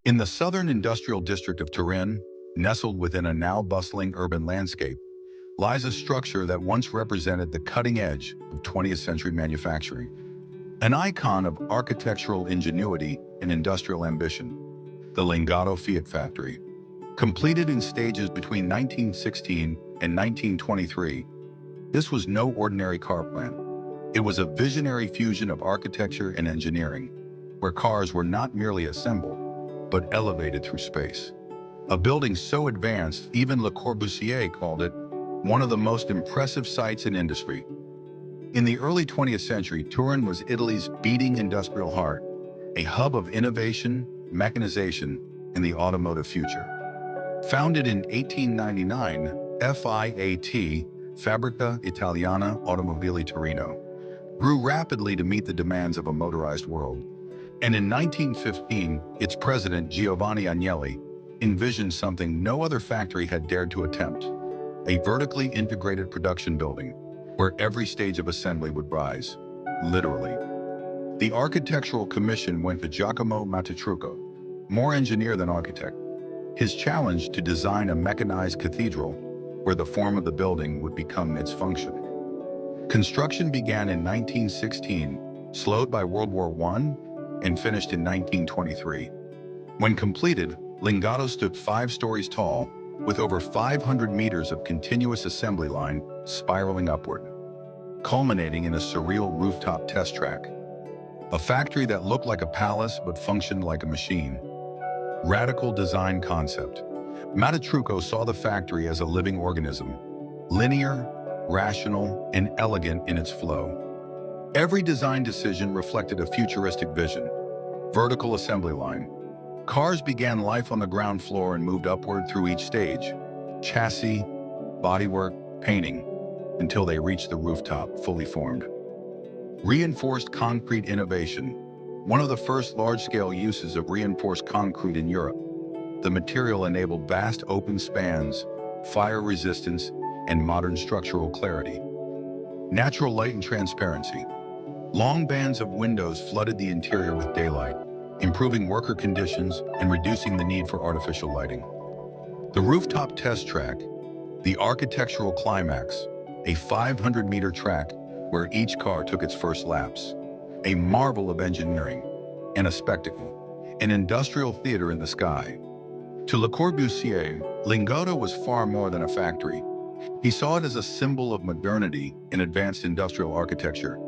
In the southern industrial district of Turin, nestled within a now bustling urban landscape, lies a structure that once represented the cutting edge of 20th century manufacturing. An icon of architectural ingenuity and industrial ambition, the Lingotto FIAT Factory. Completed in stages between 1916 and 1923, this was no ordinary car plant. It was a visionary fusion of architecture and engineering, where cars were not merely assembled, but elevated through space. A building so advanced, even Le Corbusier called it one of the most impressive sights in industry. In the early 20th century, Turin was Italy's beating industrial heart, a hub of innovation, mechanization, and the automotive future. Founded in 1899, FIAT, Fabbrica Italiana Automobili Torino, grew rapidly to meet the demands of a motorized world. And in 1915, its president, Giovanni Agnelli, envisioned something no other factory had dared to attempt: a vertically integrated production building, where every stage of assembly would rise, literally. The architectural commission went to Giacomo Mattè-Trucco, more engineer than architect. His challenge to design a mechanized cathedral, where the form of the building would become its function. Construction began in 1916, slowed by World War I, and finished in 1923. When completed, Lingotto stood 5 stories tall, with over 500 meters of continuous assembly line spiraling upward, culminating in a surreal rooftop test track. A factory that looked like a palace but functioned like a machine. Radical design concept. Mattè-Trucco saw the factory as a living organism, linear, rational, and elegant in its flow. Every design decision reflected a futuristic vision. Vertical assembly line. Cars began life on the ground floor and moved upward through each stage: chassis, bodywork, painting, until they reached the rooftop fully formed. Reinforced concrete innovation. One of the first large-scale uses of reinforced concrete in Europe. The material enabled vast open spans, fire resistance, and modern structural clarity. Natural light and transparency. Long bands of windows flooded the interior with daylight, improving worker conditions and reducing the need for artificial lighting. The rooftop test track, the architectural climax, a 500-meter track where each car took its first laps. A marvel of engineering and a spectacle, an industrial theater in the sky. To Le Corbusier, Lingotto was far more than a factory. He saw it as a symbol of modernity and advanced industrial architecture,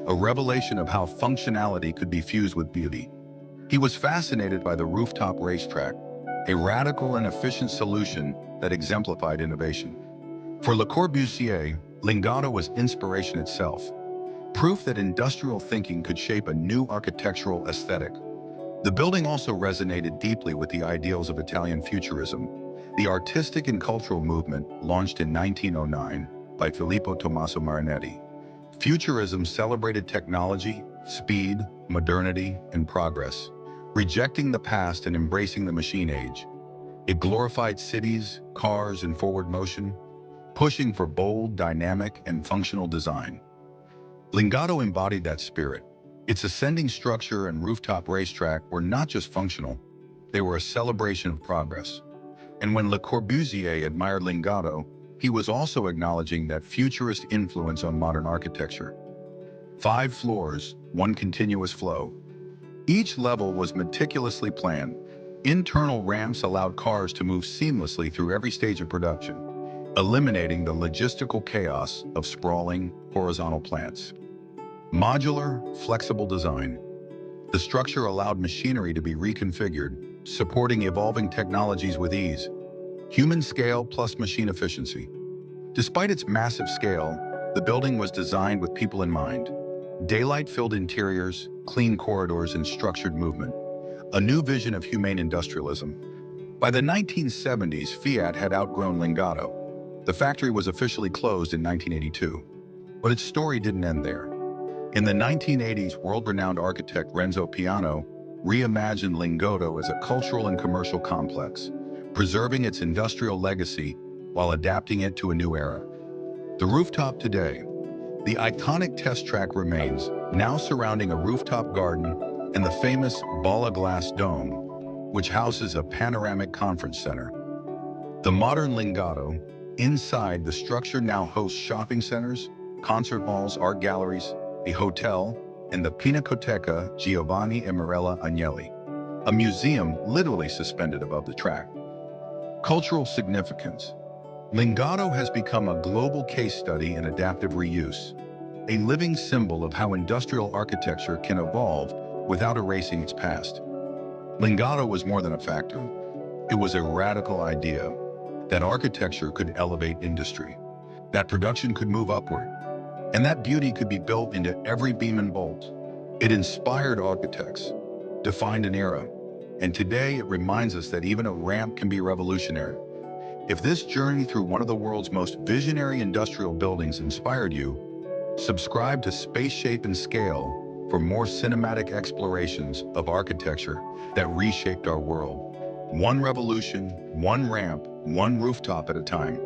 a revelation of how functionality could be fused with beauty. He was fascinated by the rooftop racetrack, a radical and efficient solution that exemplified innovation. For Le Corbusier, Lingotto was inspiration itself, proof that industrial thinking could shape a new architectural aesthetic. The building also resonated deeply with the ideals of Italian Futurism, the artistic and cultural movement launched in 1909 by Filippo Tommaso Marinetti. Futurism celebrated technology, speed, modernity, and progress, rejecting the past and embracing the machine age. It glorified cities, cars, and forward motion, pushing for bold, dynamic, and functional design. Lingotto embodied that spirit. Its ascending structure and rooftop racetrack were not just functional, they were a celebration of progress. And when Le Corbusier admired Lingotto, he was also acknowledging that futurist influence on modern architecture. 5 floors, 1 continuous flow. Each level was meticulously planned. Internal ramps allowed cars to move seamlessly through every stage of production, eliminating the logistical chaos of sprawling, horizontal plants. Modular, flexible design. The structure allowed machinery to be reconfigured, supporting evolving technologies with ease. Human scale plus machine efficiency. Despite its massive scale, the building was designed with people in mind. Daylight-filled interiors, clean corridors, and structured movement. A new vision of humane industrialism. By the 1970s, Fiat had outgrown Lingotto. The factory was officially closed in 1982. But its story didn't end there. In the 1980s, world-renowned architect Renzo reimagined Lingotto as a cultural and commercial complex, preserving its industrial legacy while adapting it to a new era. The rooftop today. The iconic test track remains, now surrounding a rooftop garden and the famous Bala glass dome. which houses a panoramic conference center. The modern Lingotto, inside the structure, now hosts shopping centers, concert halls, art galleries, a hotel, and the Pinacoteca Giovanni e Mirella Agnelli, a museum literally suspended above the track. Cultural significance. Lingotto has become a global case study in adaptive reuse, a living symbol of how industrial architecture can evolve without erasing its past. Lingotto was more than a factory. It was a radical idea that architecture could elevate industry, that production could move upward, and that beauty could be built into every beam and bolt. It inspired architects, defined an era, and today it reminds us that even a ramp can be revolutionary. If this journey through one of the world's most visionary industrial buildings inspired you, subscribe to Space Shape and Scale for more cinematic explorations of architecture that reshaped our world. One revolution, one ramp, one rooftop at a time.